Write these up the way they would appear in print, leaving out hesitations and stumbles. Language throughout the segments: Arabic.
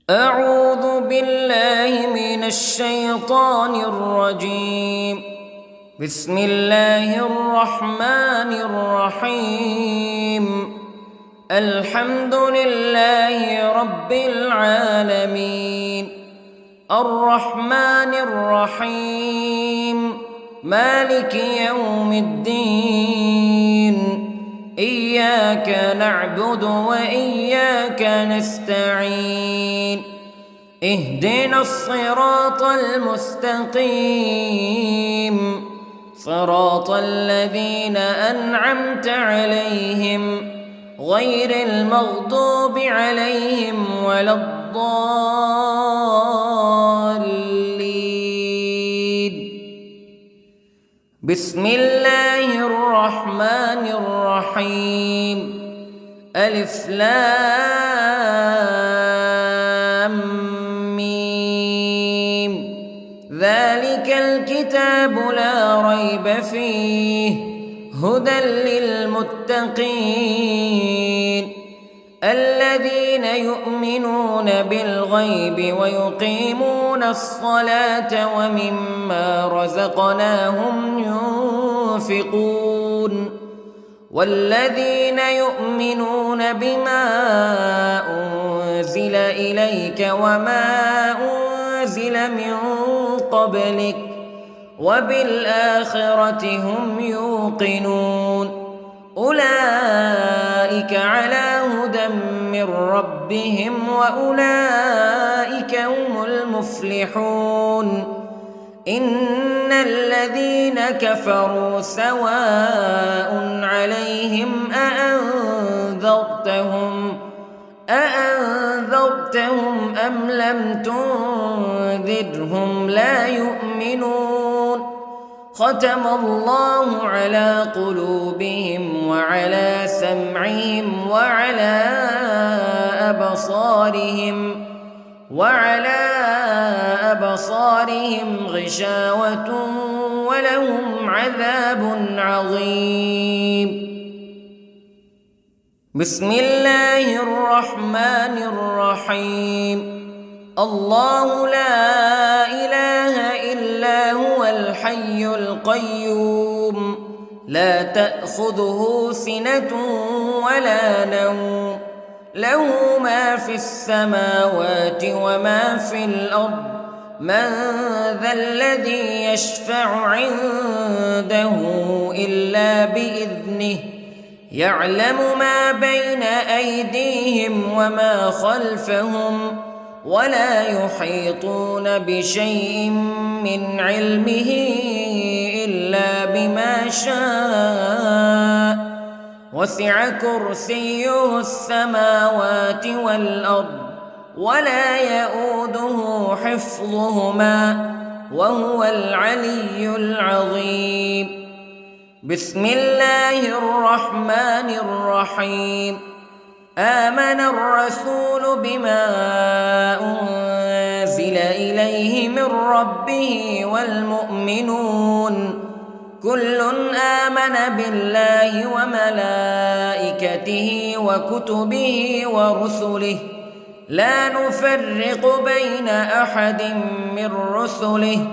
أعوذ بالله من الشيطان الرجيم. بسم الله الرحمن الرحيم. الحمد لله رب العالمين، الرحمن الرحيم، مالك يوم الدين. إياك نعبد وإياك نستعين. اهدنا الصراط المستقيم، صراط الذين أنعمت عليهم غير المغضوب عليهم ولا الضالين. بسم الله الرحمن الرحيم. ألف لام ميم. ذلك الكتاب لا ريب فيه هدى للمتقين الذين يؤمنون بالغيب ويقيمون الصلاة ومما رزقناهم ينفقون والذين يؤمنون بما أنزل إليك وما أنزل من قبلك وبالآخرة هم يوقنون. أولئك على هدى من ربهم وأولئك هم المفلحون. إن الذين كفروا سواء عليهم أأنذرتهم أم لم تنذرهم لا يؤمنون. ختم الله على قلوبهم وعلى سمعهم وعلى أبصارهم غشاوة ولهم عذاب عظيم. بسم الله الرحمن الرحيم. الله لا إله إلا هو الحي القيوم لا تأخذه سنة ولا نوم له ما في السماوات وما في الأرض. من ذا الذي يشفع عنده إلا بإذنه يعلم ما بين أيديهم وما خلفهم ولا يحيطون بشيء من علمه إلا بما شاء. وسع كرسيه السماوات والأرض ولا يؤوده حفظهما وهو العلي العظيم. بسم الله الرحمن الرحيم. آمن الرسول بما أنزل إليه من ربه والمؤمنون كل آمن بالله وملائكته وكتبه ورسله لا نفرق بين أحد من رسله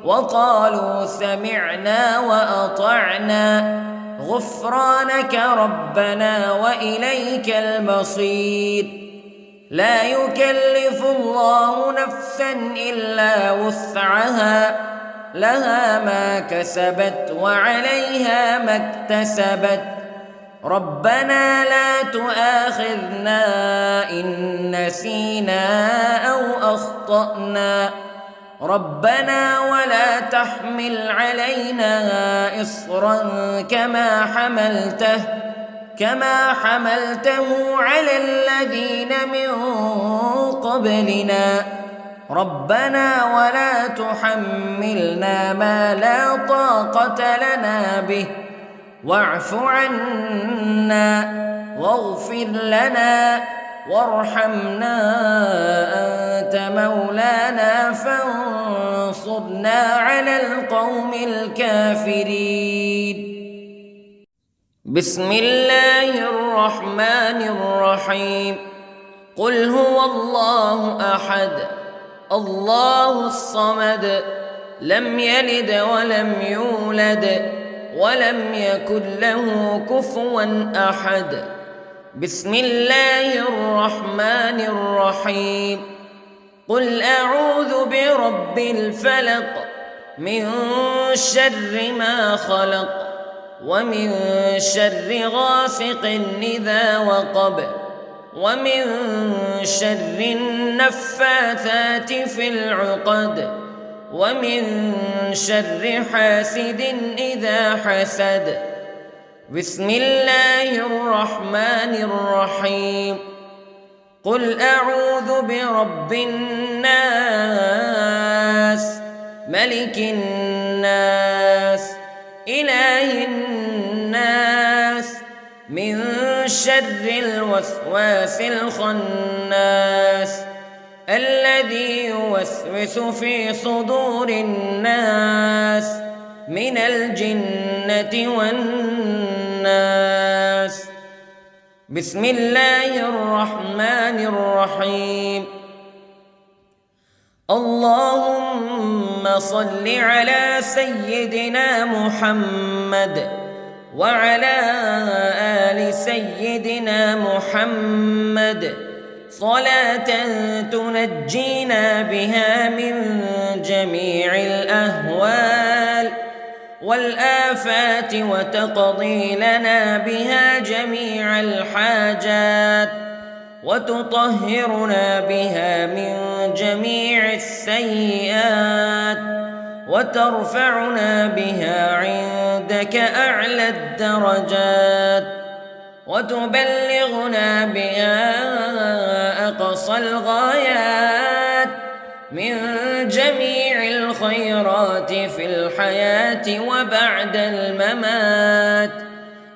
وقالوا سمعنا وأطعنا غفرانك ربنا وإليك المصير. لا يكلف الله نفسا إلا وسعها لها ما كسبت وعليها ما اكتسبت. ربنا لا تؤاخذنا إن نسينا أو أخطأنا ربنا ولا تحمل علينا إصرا كما حملته على الذين من قبلنا ربنا ولا تحملنا ما لا طاقة لنا به واعف عنا واغفر لنا وارحمنا أنت مولانا فانصرنا على القوم الكافرين. بسم الله الرحمن الرحيم. قل هو الله أحد الله الصمد لم يلد ولم يولد ولم يكن له كفوا أحد. بسم الله الرحمن الرحيم. قل أعوذ برب الفلق من شر ما خلق ومن شر غاسق إذا وقب ومن شر النفاثات في العقد ومن شر حاسد إذا حسد. بسم الله الرحمن الرحيم. قل أعوذ برب الناس ملك الناس إله الناس من شر الوسواس الخناس الذي يوسوس في صدور الناس من الجنة والناس. بسم الله الرحمن الرحيم. اللهم صل على سيدنا محمد وعلى آل سيدنا محمد صلاة تنجينا بها من جميع الأهوال والآفات وتقضي لنا بها جميع الحاجات وتطهرنا بها من جميع السيئات وترفعنا بها عندك أعلى الدرجات وتبلغنا بها أقصى الغايات من جميع الخيرات في الحياة وبعد الممات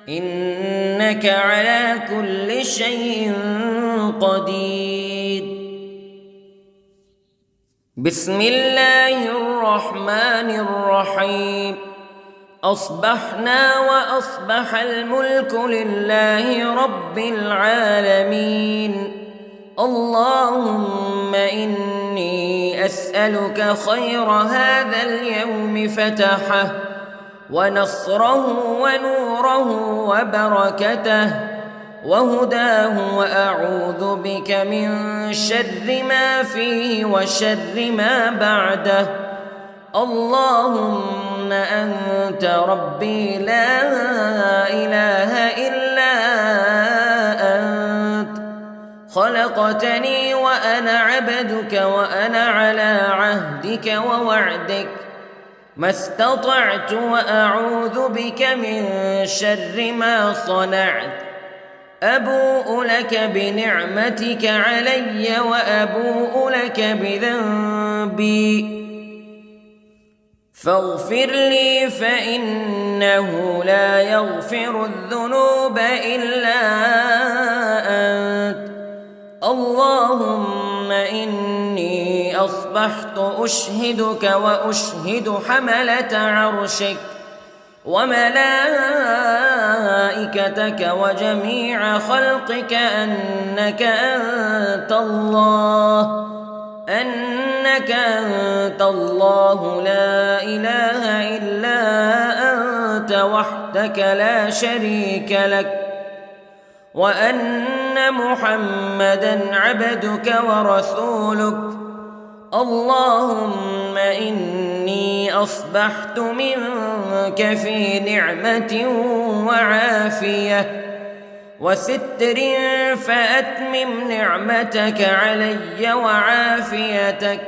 إنك على كل شيء قدير. بسم الله الرحمن الرحيم. أصبحنا وأصبح الملك لله رب العالمين. اللهم إني أسألك خير هذا اليوم فتحه ونصره ونوره وبركته وهداه وأعوذ بك من شر ما فيه وشر ما بعده. اللهم أنت ربي لا إله إلا أنت خلقتني وأنا عبدك وأنا على عهدك ووعدك ما استطعت وأعوذ بك من شر ما صنعت. أبوء لك بنعمتك علي وأبوء لك بذنبي فاغفر لي فإنه لا يغفر الذنوب إلا أنت. اللهم إني أصبحت أشهدك وأشهد حملة عرشك وملائكتك وجميع خلقك أنك أنت الله لا إله إلا أنت وحدك لا شريك لك وأن محمدًا عبدك ورسولك. اللهم إني أصبحت منك في نعمة وعافية وستر فأتمم نعمتك علي وعافيتك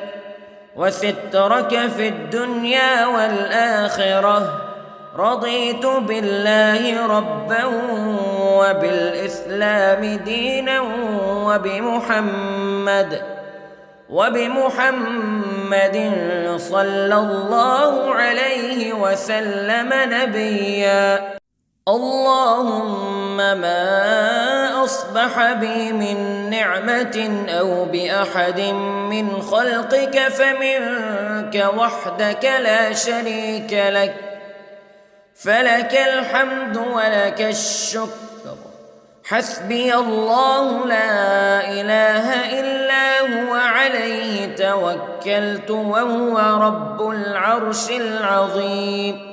وسترك في الدنيا والآخرة. رضيت بالله ربا وبالإسلام دينا وبمحمد صلى الله عليه وسلم نبيا. اللهم ما أصبح بي من نعمة أو بأحد من خلقك فمنك وحدك لا شريك لك فلك الحمد ولك الشكر حسبي الله لا إله إلا هو عليه توكلت وهو رب العرش العظيم.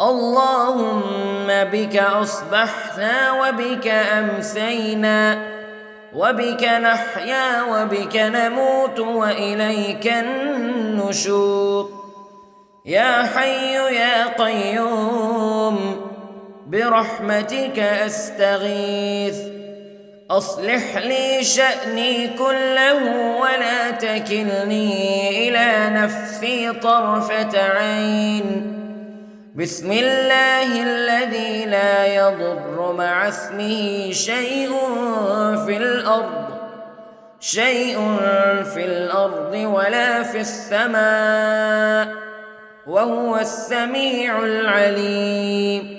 اللهم بك أصبحنا وبك أمسينا وبك نحيا وبك نموت وإليك النشور. يا حي يا قيوم برحمتك أستغيث، أصلح لي شأني كله ولا تكلني إلى نفسي طرفة عين. بسم الله الذي لا يضر مع اسمه شيء في الأرض ولا في السماء وهو السميع العليم.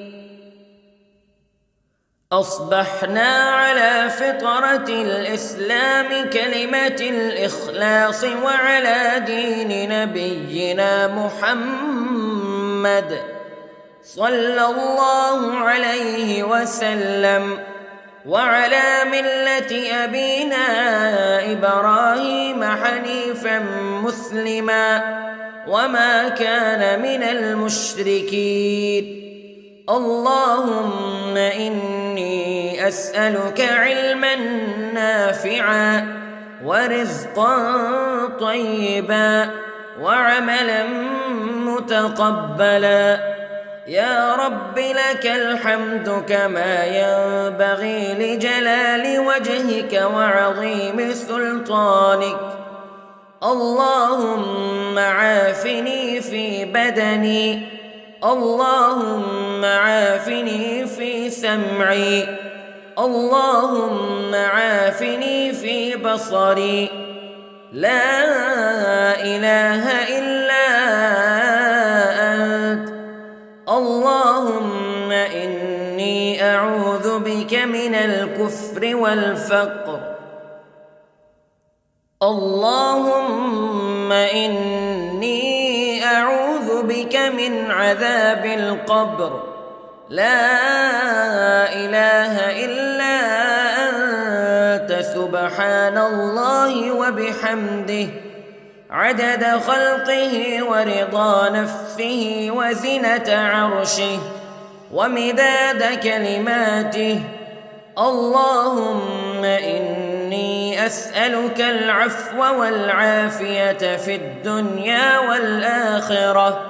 أصبحنا على فطرة الإسلام كلمة الإخلاص وعلى دين نبينا محمد صلى الله عليه وسلم وعلى ملة أبينا إبراهيم حنيفا مسلما وما كان من المشركين. اللهم إني أسألك علما نافعا ورزقا طيبا وعملا متقبلا. يا رب لك الحمد كما ينبغي لجلال وجهك وعظيم سلطانك. اللهم عافني في بدني، اللهم عافني في سمعي، اللهم عافني في بصري. لا إله إلا أنت. اللهم إني أعوذ بك من الكفر والفقر. اللهم إني أعوذ بك من عذاب القبر. لا إله إلا أنت سبحان الله وبحمده عدد خلقه ورضا نفسه وزنة عرشه ومداد كلماته. اللهم إني أسألك العفو والعافية في الدنيا والآخرة.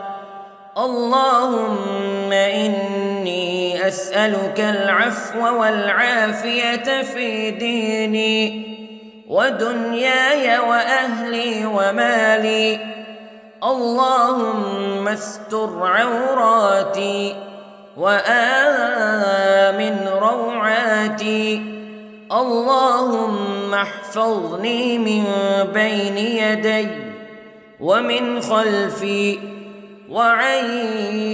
اللهم إني أسألك العفو والعافية في ديني ودنياي وأهلي ومالي. اللهم استر عوراتي وآمن روعاتي. اللهم احفظني من بين يدي ومن خلفي وعن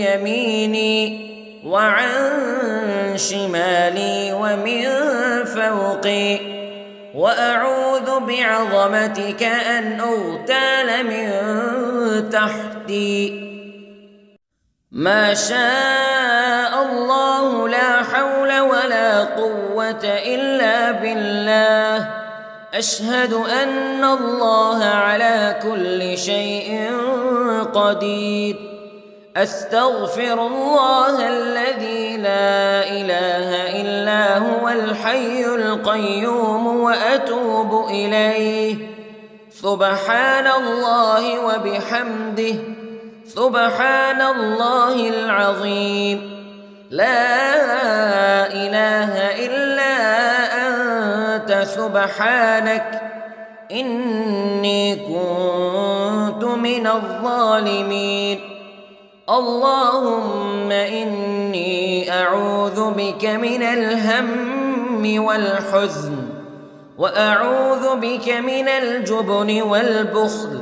يميني وعن شمالي ومن فوقي، وأعوذ بعظمتك أن أغتال من تحتي. ما شاء الله لا حول ولا قوة إلا بالله. أشهد أن الله على كل شيء قدير. أستغفر الله الذي لا إله إلا هو الحي القيوم وأتوب إليه. سبحان الله وبحمده سبحان الله العظيم. لا إله إلا أنت سبحانك إني كنت من الظالمين. اللهم إني أعوذ بك من الهم والحزن، وأعوذ بك من الجبن والبخل،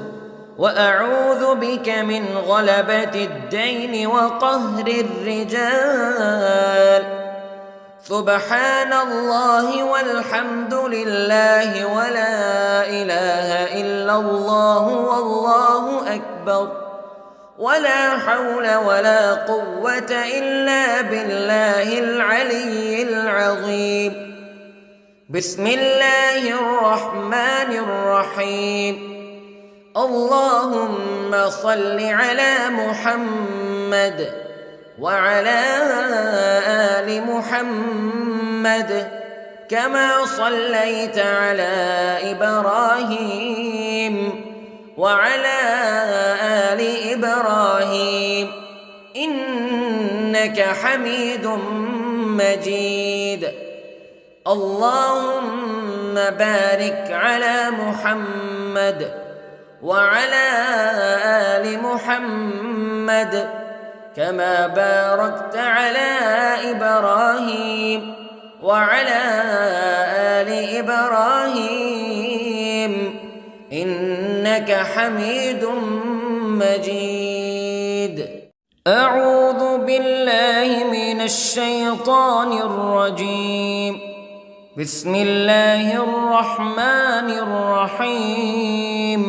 وأعوذ بك من غلبة الدين وقهر الرجال. سبحان الله والحمد لله ولا إله إلا الله والله أكبر. ولا حول ولا قوة إلا بالله العلي العظيم. بسم الله الرحمن الرحيم. اللهم صل على محمد وعلى آل محمد كما صليت على إبراهيم وعلى آل إبراهيم إنك حميد مجيد. اللهم بارك على محمد وعلى آل محمد كما باركت على إبراهيم وعلى آل إبراهيم إنك حميد مجيد. أعوذ بالله من الشيطان الرجيم. بسم الله الرحمن الرحيم.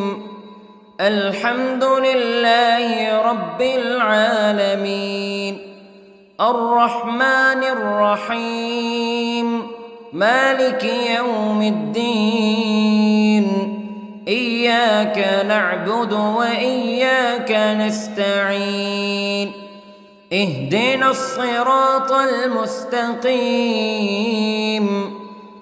الحمد لله رب العالمين الرحمن الرحيم مالك يوم الدين إياك نعبد وإياك نستعين اهدنا الصراط المستقيم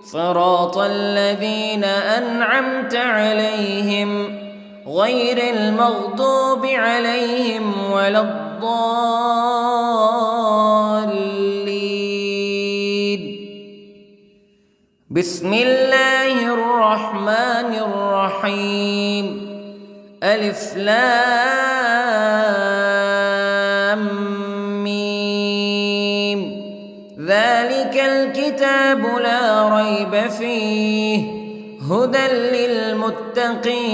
صراط الذين أنعمت عليهم غير المغضوب عليهم ولا الضالين. بسم الله الرحمن الرحيم. ألف لام ميم. ذلك الكتاب لا ريب فيه هدى للمتقين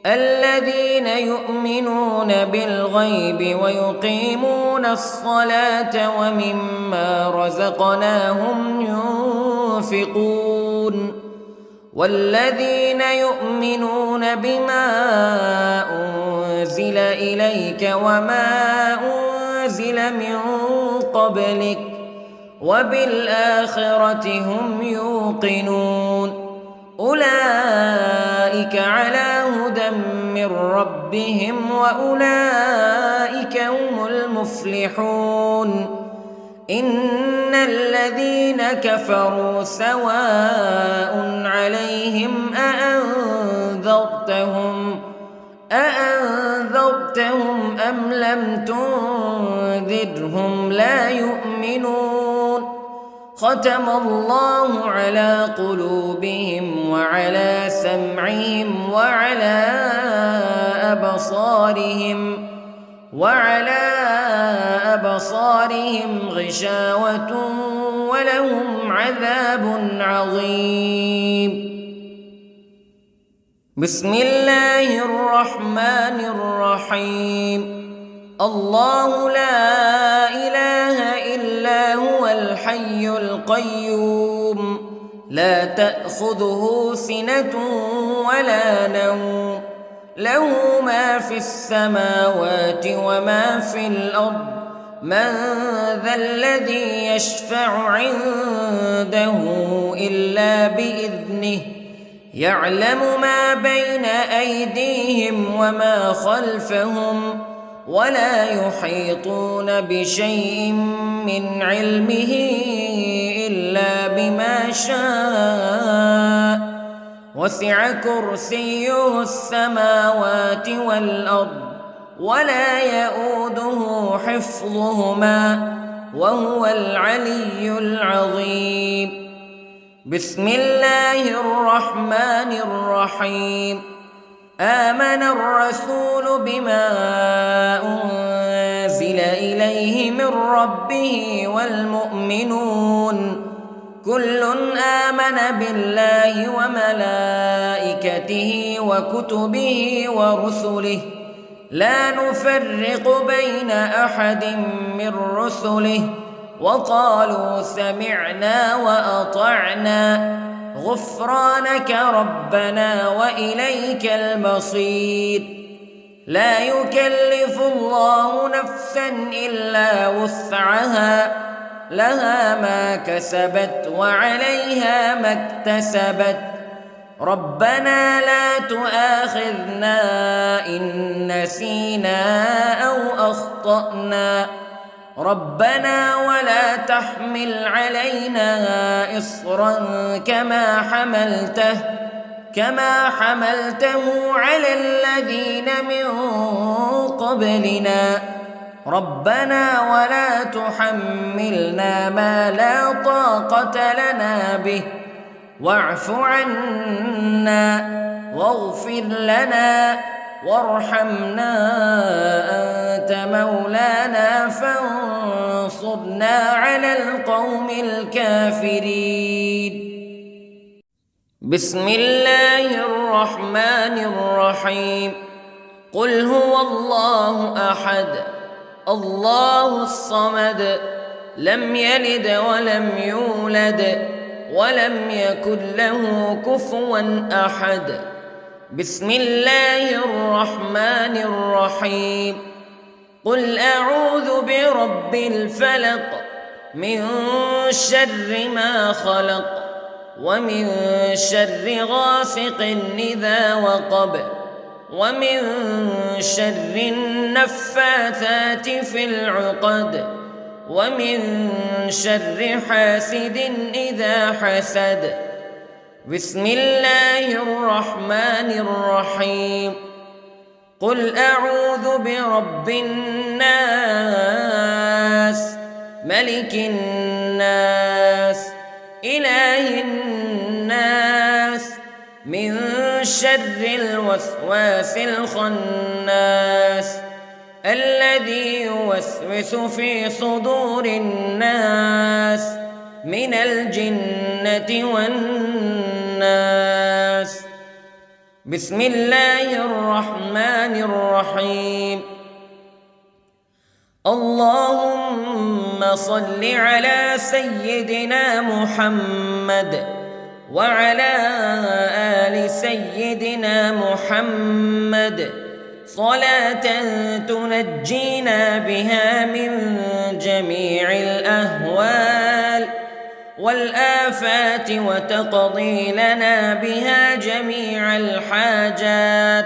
الذين يؤمنون بالغيب ويقيمون الصلاة ومما رزقناهم ينفقون والذين يؤمنون بما أنزل إليك وما أنزل من قبلك وبالآخرة هم يوقنون أولئك على هدى من ربهم وأولئك هم المفلحون. إن الذين كفروا سواء عليهم أأنذرتهم أم لم تنذرهم لا يؤمنون. ختم الله على قلوبهم وعلى سمعهم وعلى أبصارهم غشاوة ولهم عذاب عظيم. بسم الله الرحمن الرحيم. الله لا إله إلا هو الحي القيوم لا تأخذه سنة ولا نوم له ما في السماوات وما في الأرض من ذا الذي يشفع عنده إلا بإذنه يعلم ما بين أيديهم وما خلفهم ولا يحيطون بشيء من علمه إلا بما شاء وسع كرسيه السماوات والأرض ولا يؤوده حفظهما وهو العلي العظيم. بسم الله الرحمن الرحيم. آمن الرسول بما أنزل إليه من ربه والمؤمنون كل آمن بالله وملائكته وكتبه ورسله لا نفرق بين أحد من رسله وقالوا سمعنا وأطعنا غفرانك ربنا وإليك المصير. لا يكلف الله نفسا إلا وسعها لها ما كسبت وعليها ما اكتسبت ربنا لا تؤاخذنا إن نسينا أو أخطأنا ربنا ولا تحمل علينا إصرا كما حملته على الذين من قبلنا ربنا ولا تحملنا ما لا طاقة لنا به واعف عنا واغفر لنا وارحمنا أنت مولانا فانصرنا على القوم الكافرين. بسم الله الرحمن الرحيم. قل هو الله أحد الله الصمد لم يلد ولم يولد ولم يكن له كفوا أحد. بسم الله الرحمن الرحيم. قل أعوذ برب الفلق من شر ما خلق ومن شر غاسق إذا وقب ومن شر النفاثات في العقد ومن شر حاسد إذا حسد. بسم الله الرحمن الرحيم. قل أعوذ برب الناس ملك الناس إله الناس من شر الوسواس الخناس الذي يوسوس في صدور الناس من الجنة والناس. بسم الله الرحمن الرحيم. اللهم صل على سيدنا محمد وعلى آل سيدنا محمد صلاة تنجينا بها من جميع الأهوال والآفات وتقضي لنا بها جميع الحاجات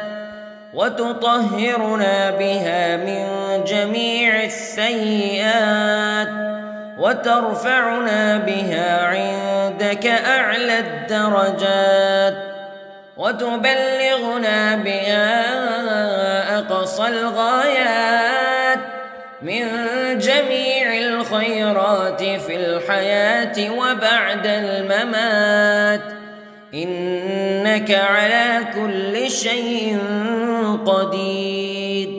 وتطهرنا بها من جميع السيئات وترفعنا بها عندك أعلى الدرجات وتبلغنا بها أقصى الغايات من جميع الخيرات في الحياة وبعد الممات إنك على كل شيء قدير.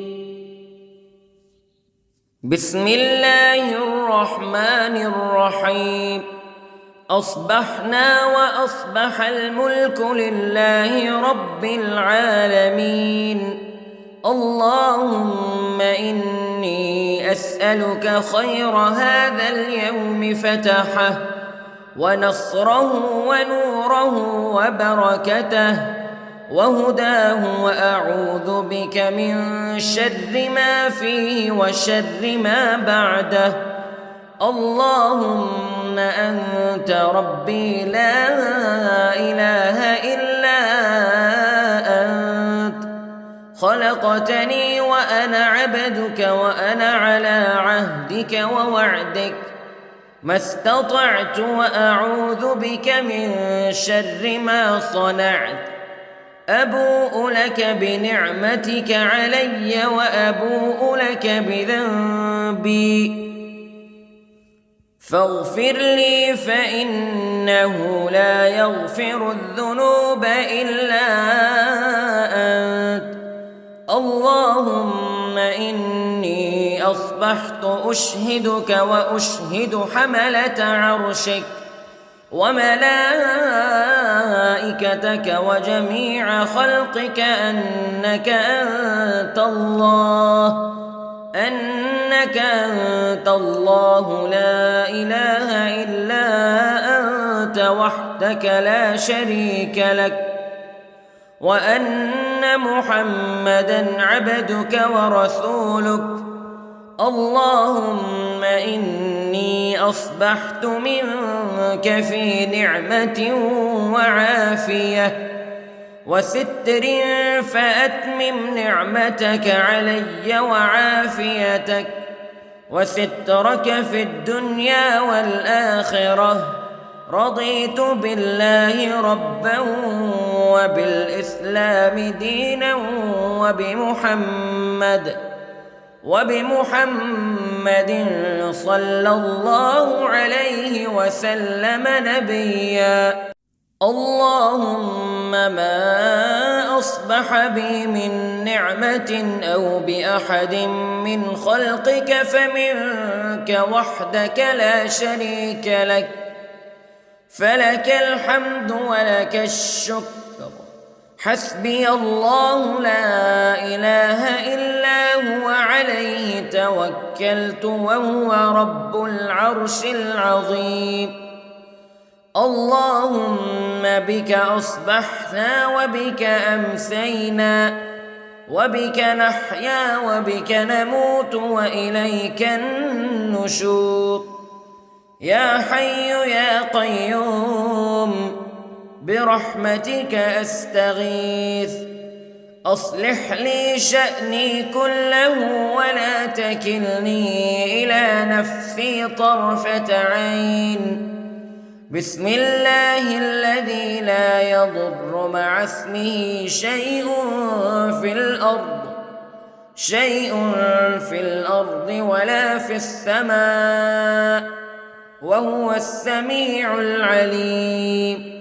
بسم الله الرحمن الرحيم. أصبحنا وأصبح الملك لله رب العالمين. اللهم إني أسألك خير هذا اليوم فتحه ونصره ونوره وبركته وهداه وأعوذ بك من شر ما فيه وشر ما بعده. اللهم أنت ربي لا إله إلا أنت خلقتني وأنا عبدك وأنا على عهدك ووعدك ما استطعت وأعوذ بك من شر ما صنعت. أبوء لك بنعمتك علي وأبوء لك بذنبي فاغفر لي فإنه لا يغفر الذنوب إلا أنت. اللهم إني أصبحت أشهدك وأشهد حملة عرشك وملائكتك وجميع خلقك أنك أنت الله لا إله إلا أنت وحدك لا شريك لك وأن محمدًا عبدك ورسولك. اللهم إني أصبحت منك في نعمة وعافية وستر، فأتمم نعمتك علي وعافيتك وسترك في الدنيا والآخرة. رضيت بالله ربًا وبالإسلام دينًا وبمحمد صلى الله عليه وسلم نبيًا. اللهم ما أصبح بي من نعمة أو بأحد من خلقك فمنك وحدك لا شريك لك، فلك الحمد ولك الشكر. حسبي الله لا إله إلا هو، عليه توكلت وهو رب العرش العظيم. اللهم بك أصبحنا وبك أمسينا وبك نحيا وبك نموت وإليك النشور. يا حي يا قيوم برحمتك أستغيث، أصلح لي شأني كله ولا تكلني إلى نفسي طرفة عين. بسم الله الذي لا يضر مع اسمه شيء في الأرض ولا في السماء، وهو السميع العليم.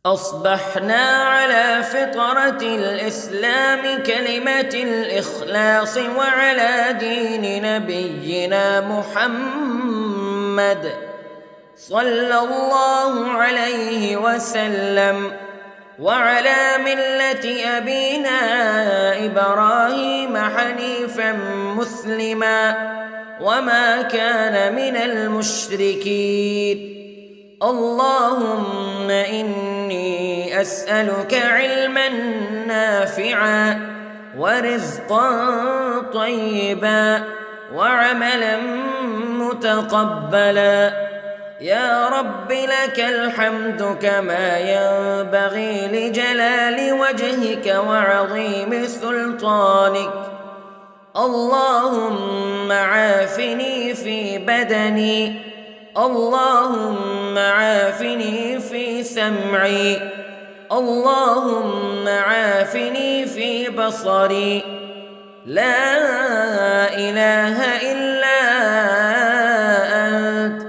أصبحنا على فطرة الإسلام كلمة الإخلاص وعلى دين نبينا محمد صلى الله عليه وسلم، وعلى ملة أبينا إبراهيم حنيفا مسلما وما كان من المشركين. اللهم إني أسألك علما نافعا ورزقا طيبا وعملا متقبلا. يا رب لك الحمد كما ينبغي لجلال وجهك وعظيم سلطانك. اللهم عافني في بدني، اللهم عافني في سمعي، اللهم عافني في بصري. لا إله إلا أنت.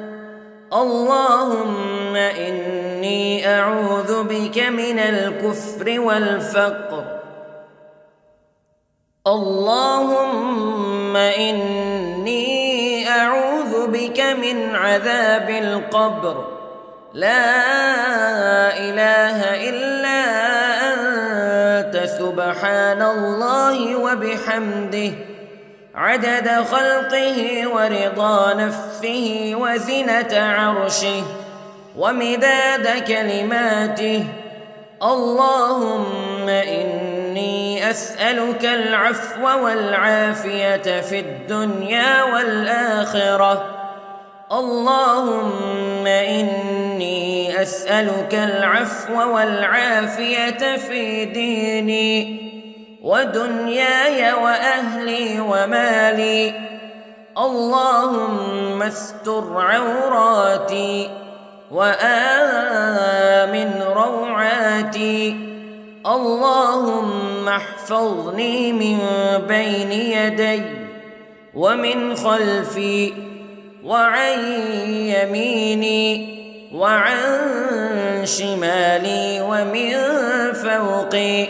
اللهم إني أعوذ بك من الكفر والفقر. اللهم إني أعوذ بك من عذاب القبر. لا إله إلا أنت، سبحان الله وبحمده، عدد خلقه ورضا نفسه وزنة عرشه ومداد كلماته. اللهم إني أسألك العفو والعافية في الدنيا والآخرة. اللهم إني أسألك العفو والعافية في ديني ودنياي وأهلي ومالي. اللهم استر عوراتي وآمن روعاتي. اللهم احفظني من بين يدي ومن خلفي وعن يميني وعن شمالي ومن فوقي،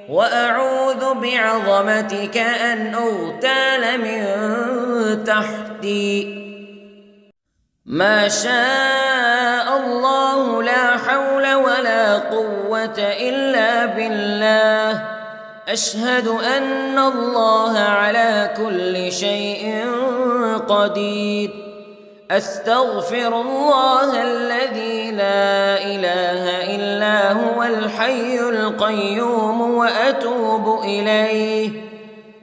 وأعوذ بعظمتك أن أغتال من تحتي. ما شاء الله لا حول ولا قوة إلا بالله. أشهد أن الله على كل شيء قدير. أستغفر الله الذي لا إله إلا هو الحي القيوم وأتوب إليه.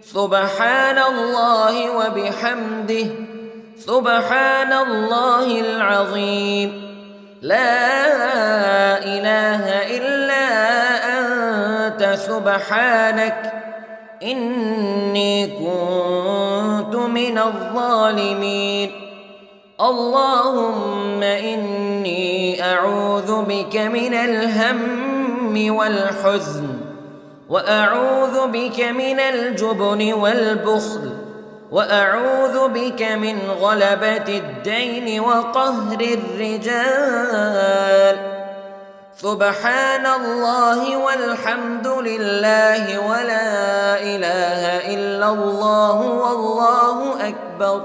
سبحان الله وبحمده، سبحان الله العظيم. لا إله إلا أنت سبحانك إني كنت من الظالمين. اللهم إني أعوذ بك من الهم والحزن، وأعوذ بك من الجبن والبخل، وأعوذ بك من غلبة الدين وقهر الرجال. سبحان الله والحمد لله ولا إله إلا الله والله أكبر،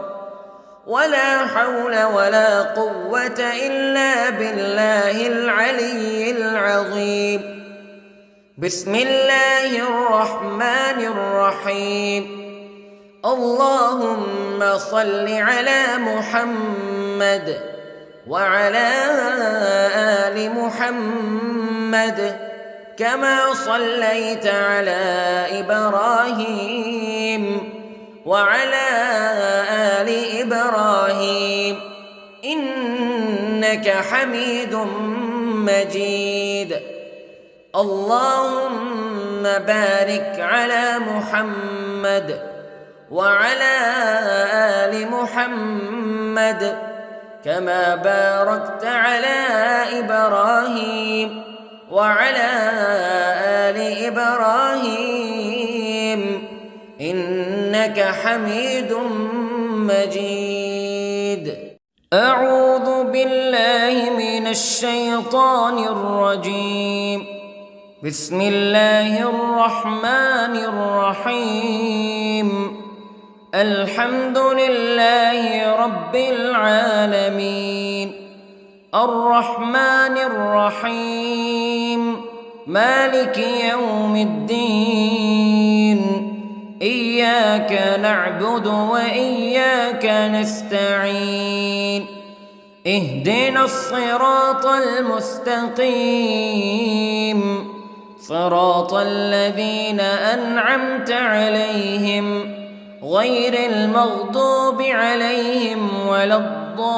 ولا حول ولا قوة إلا بالله العلي العظيم. بسم الله الرحمن الرحيم. اللهم صل على محمد وعلى آل محمد كما صليت على إبراهيم وعلى آل إبراهيم إنك حميد مجيد. اللهم بارك على محمد وعلى آل محمد كما باركت على إبراهيم وعلى آل إبراهيم إنك حميد مجيد. أعوذ بالله من الشيطان الرجيم. بسم الله الرحمن الرحيم. الحمد لله رب العالمين، الرحمن الرحيم، مالك يوم الدين. إياك نعبد وإياك نستعين. اهدنا الصراط المستقيم، صراط الذين أنعمت عليهم غير المغضوب عليهم ولا الضالين.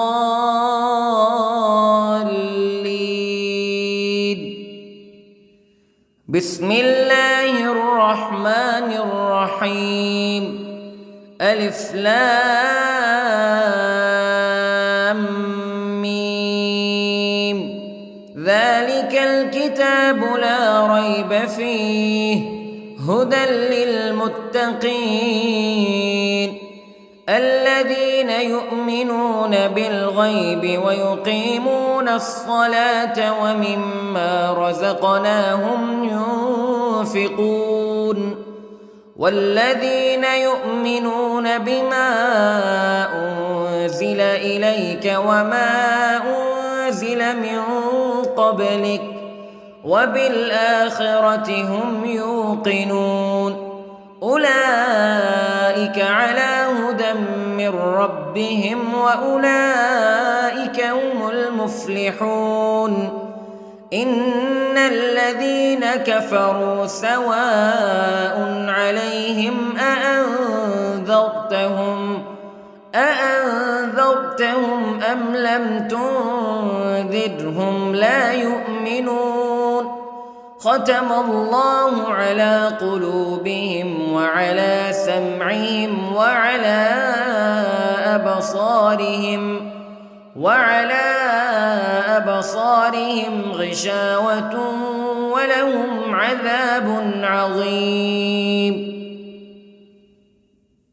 بسم الله الرحمن الرحيم. ألف لام ميم. ذلك الكتاب لا ريب فيه هدى للمتقين الذين يؤمنون بالغيب ويقيمون الصلاة ومما رزقناهم ينفقون والذين يؤمنون بما أنزل إليك وما أنزل من قبلك وبالآخرة هم يوقنون أولئك على هدى من ربهم وأولئك هم المفلحون. إن الذين كفروا سواء عليهم أأنذرتهم أم لم تنذرهم لا يؤمنون. ختم الله على قلوبهم وعلى سمعهم وعلى أبصارهم غشاوة ولهم عذاب عظيم.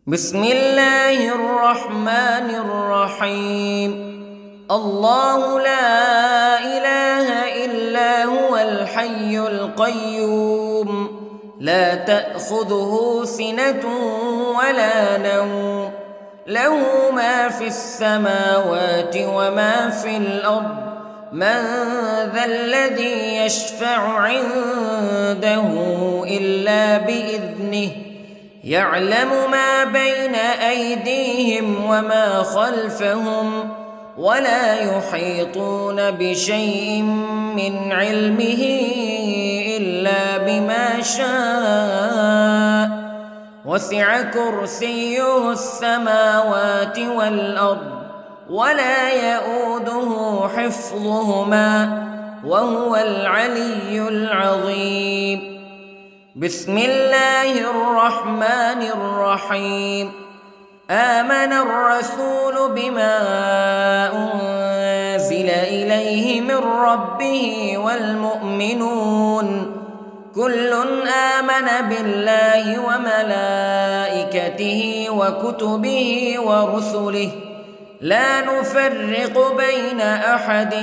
بسم الله الرحمن الرحيم. الله لا إله إلا هو الحي القيوم لا تأخذه سنة ولا نوم له ما في السماوات وما في الأرض من ذا الذي يشفع عنده إلا بإذنه يعلم ما بين أيديهم وما خلفهم ولا يحيطون بشيء من علمه إلا بما شاء وسع كرسيه السماوات والأرض ولا يئوده حفظهما وهو العلي العظيم. بسم الله الرحمن الرحيم. آمن الرسول بما أنزل إليه من ربه والمؤمنون كل آمن بالله وملائكته وكتبه ورسله لا نفرق بين أحد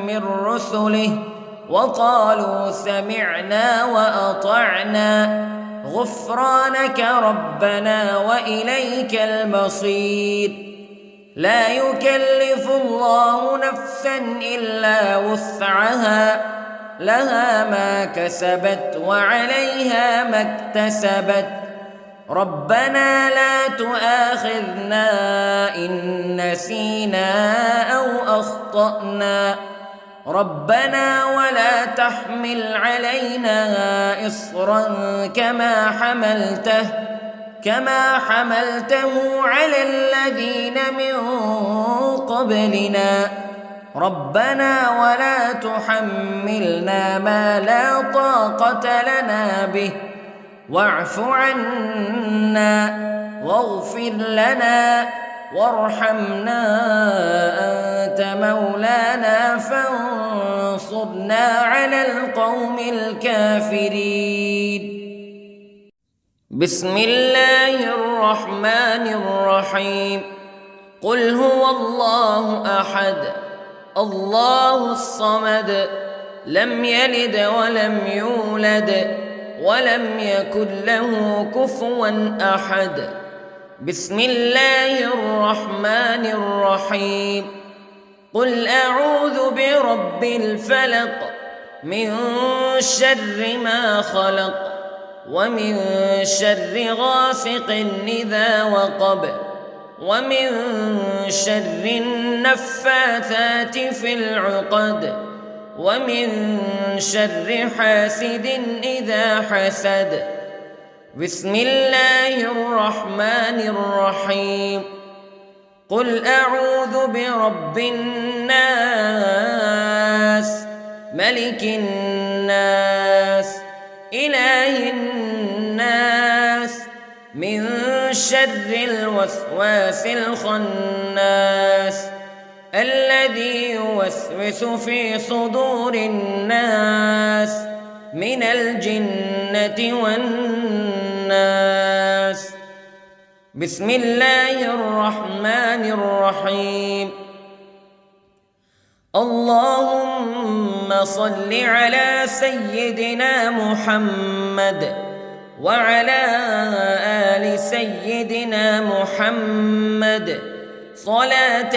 من رسله وقالوا سمعنا وأطعنا غفرانك ربنا وإليك المصير. لا يكلف الله نفسا إلا وسعها لها ما كسبت وعليها ما اكتسبت ربنا لا تؤاخذنا إن نسينا أو أخطأنا ربنا ولا تحمل علينا إصرا كما حملته على الذين من قبلنا ربنا ولا تحملنا ما لا طاقة لنا به واعف عنا واغفر لنا وارحمنا أنت مولانا فانصرنا على القوم الكافرين. بسم الله الرحمن الرحيم. قل هو الله أحد الله الصمد لم يلد ولم يولد ولم يكن له كفوا أحد. بسم الله الرحمن الرحيم. قل أعوذ برب الفلق من شر ما خلق ومن شر غاسق إذا وقب ومن شر النفاثات في العقد ومن شر حاسد إذا حسد. بسم الله الرحمن الرحيم. قل أعوذ برب الناس ملك الناس إله الناس من شر الوسواس الخناس الذي يوسوس في صدور الناس من الجنة والناس. بسم الله الرحمن الرحيم. اللهم صل على سيدنا محمد وعلى آل سيدنا محمد صلاة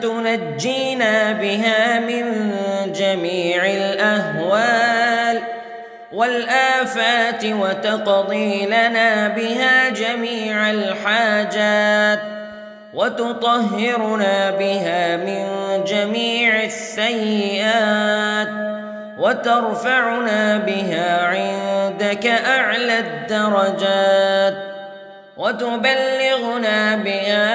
تنجينا بها من جميع الأهوال والآفات وتقضي لنا بها جميع الحاجات وتطهرنا بها من جميع السيئات وترفعنا بها عندك أعلى الدرجات وتبلغنا بها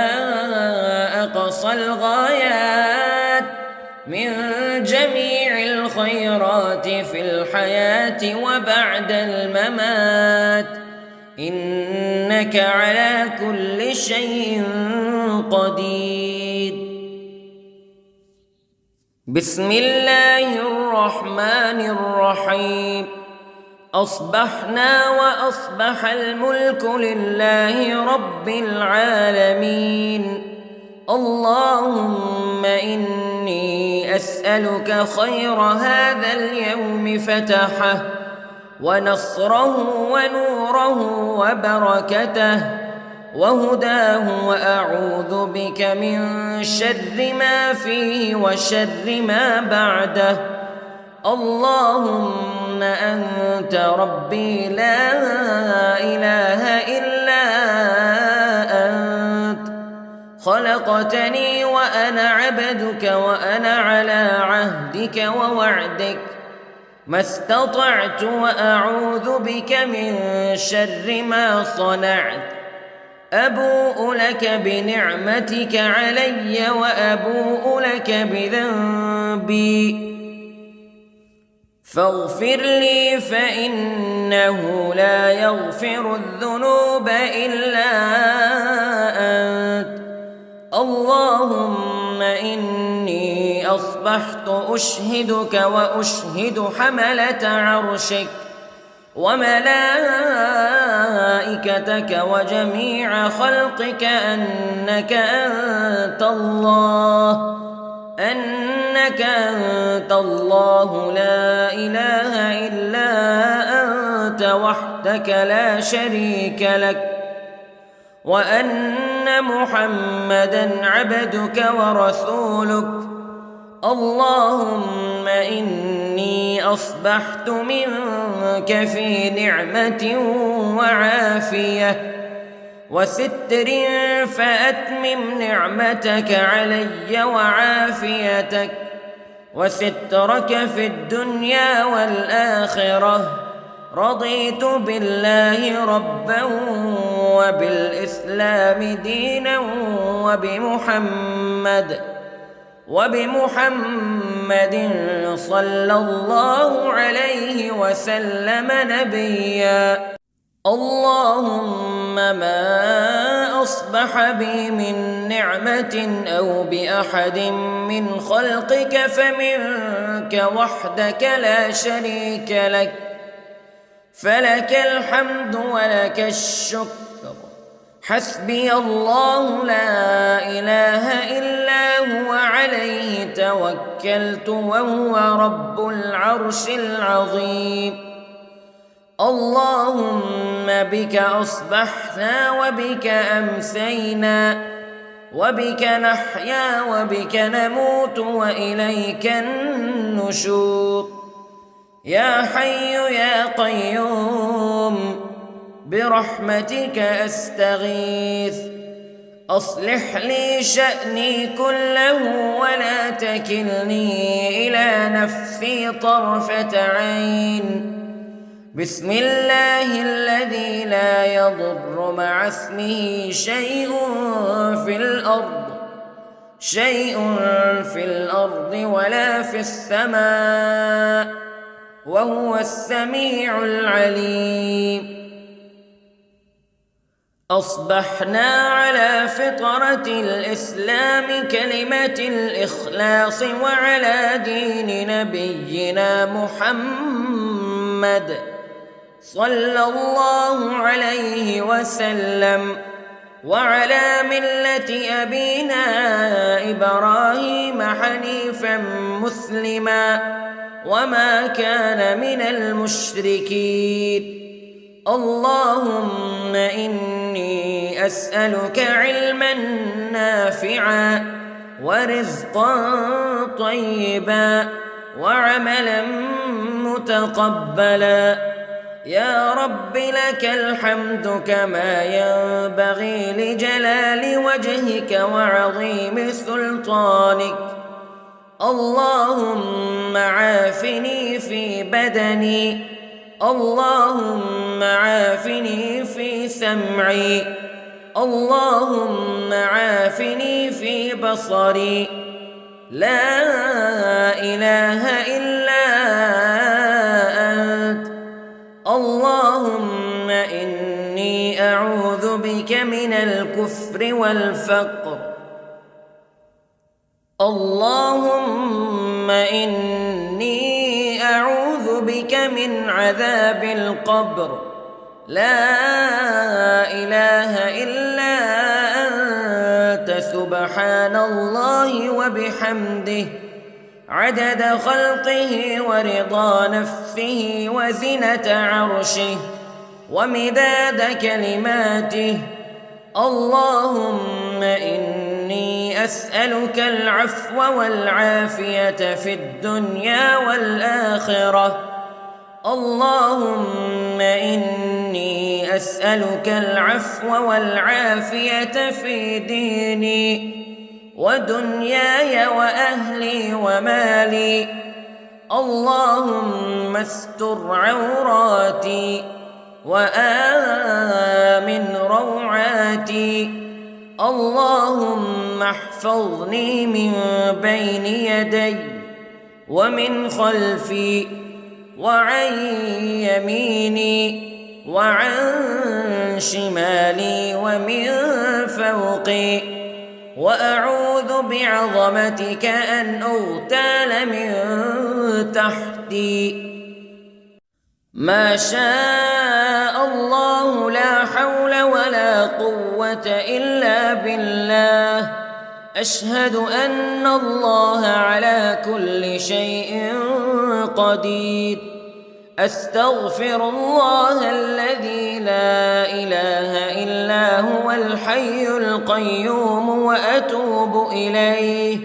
أقصى الغايات من جميع الخيرات في الحياة وبعد الممات إنك على كل شيء قدير. بسم الله الرحمن الرحيم. أصبحنا وأصبح الملك لله رب العالمين. اللهم إني أسألك خير هذا اليوم فتحه ونصره ونوره وبركته وهداه وأعوذ بك من شر ما فيه وشر ما بعده. اللهم أنت ربي لا إله إلا أنت خلقتني خلقتني وأنا عبدك وأنا على عهدك ووعدك ما استطعت وأعوذ بك من شر ما صنعت أبوء لك بنعمتك علي وأبوء لك بذنبي فاغفر لي فإنه لا يغفر الذنوب إلا أنت اللهم إني أصبحت أشهدك وأشهد حملة عرشك وملائكتك وجميع خلقك أنك أنت الله لا إله إلا أنت وحدك لا شريك لك وأن محمدًا عبدك ورسولك اللهم إني أصبحت منك في نعمة وعافية وستر فأتمم نعمتك علي وعافيتك وسترك في الدنيا والآخرة رضيت بالله ربا وبالإسلام دينا وبمحمد صلى الله عليه وسلم نبيا اللهم ما أصبح بي من نعمة أو بأحد من خلقك فمنك وحدك لا شريك لك فلك الحمد ولك الشكر حسبي الله لا إله إلا هو عليه توكلت وهو رب العرش العظيم اللهم بك أصبحنا وبك أمسينا وبك نحيا وبك نموت وإليك النشور يا حي يا قيوم برحمتك أستغيث أصلح لي شأني كله ولا تكلني إلى نفسي طرفة عين بسم الله الذي لا يضر مع اسمه شيء في الأرض ولا في السماء وهو السميع العليم أصبحنا على فطرة الإسلام كلمة الإخلاص وعلى دين نبينا محمد صلى الله عليه وسلم وعلى ملة أبينا إبراهيم حنيفا مسلما وما كان من المشركين اللهم إني أسألك علما نافعا ورزقا طيبا وعملا متقبلا يا رب لك الحمد كما ينبغي لجلال وجهك وعظيم سلطانك اللهم عافني في بدني اللهم عافني في سمعي اللهم عافني في بصري لا إله إلا أنت اللهم إني أعوذ بك من الكفر والفقر اللهم إني أعوذ بك من عذاب القبر لا إله إلا أنت سبحان الله وبحمده عدد خلقه ورضا نفسه وزنة عرشه ومداد كلماته اللهم إني أسألك العفو والعافية في الدنيا والآخرة اللهم إني أسألك العفو والعافية في ديني ودنياي وأهلي ومالي. اللهم استر عوراتي وآمن روعاتي. اللهم احفظني من بين يدي ومن خلفي وعن يميني وعن شمالي ومن فوقي. وأعوذ بعظمتك أن أغتال من تحتي. ما شاء الله لا حول ولا قوة إلا بالله. أشهد أن الله على كل شيء قدير. أستغفر الله الذي لا إله إلا هو الحي القيوم وأتوب إليه.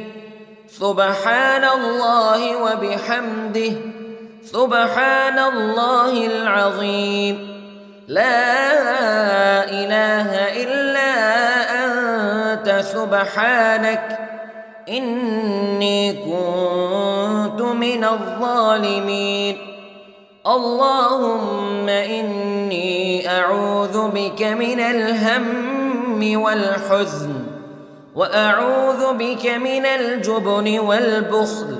سبحان الله وبحمده سبحان الله العظيم. لا إله إلا أنت سبحانك إني كنت من الظالمين. اللهم إني أعوذ بك من الهم والحزن وأعوذ بك من الجبن والبخل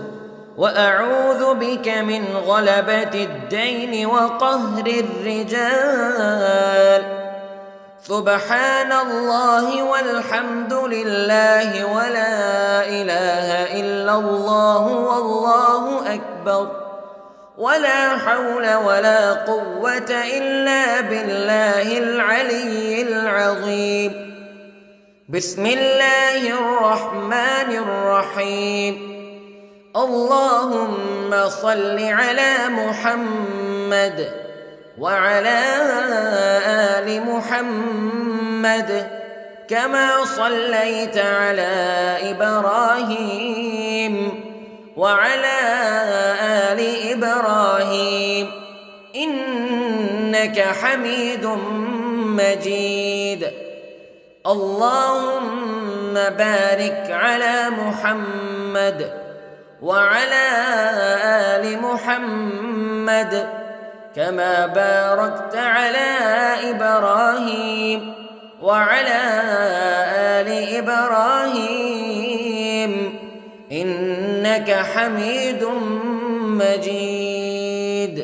وأعوذ بك من غلبة الدين وقهر الرجال. سبحان الله والحمد لله ولا إله إلا الله والله أكبر ولا حول ولا قوة إلا بالله العلي العظيم. بسم الله الرحمن الرحيم. اللهم صل على محمد وعلى آل محمد كما صليت على إبراهيم وعلى آل إبراهيم إنك حميد مجيد. اللهم بارك على محمد وعلى آل محمد كما باركت على إبراهيم وعلى آل إبراهيم إنك حميد مجيد.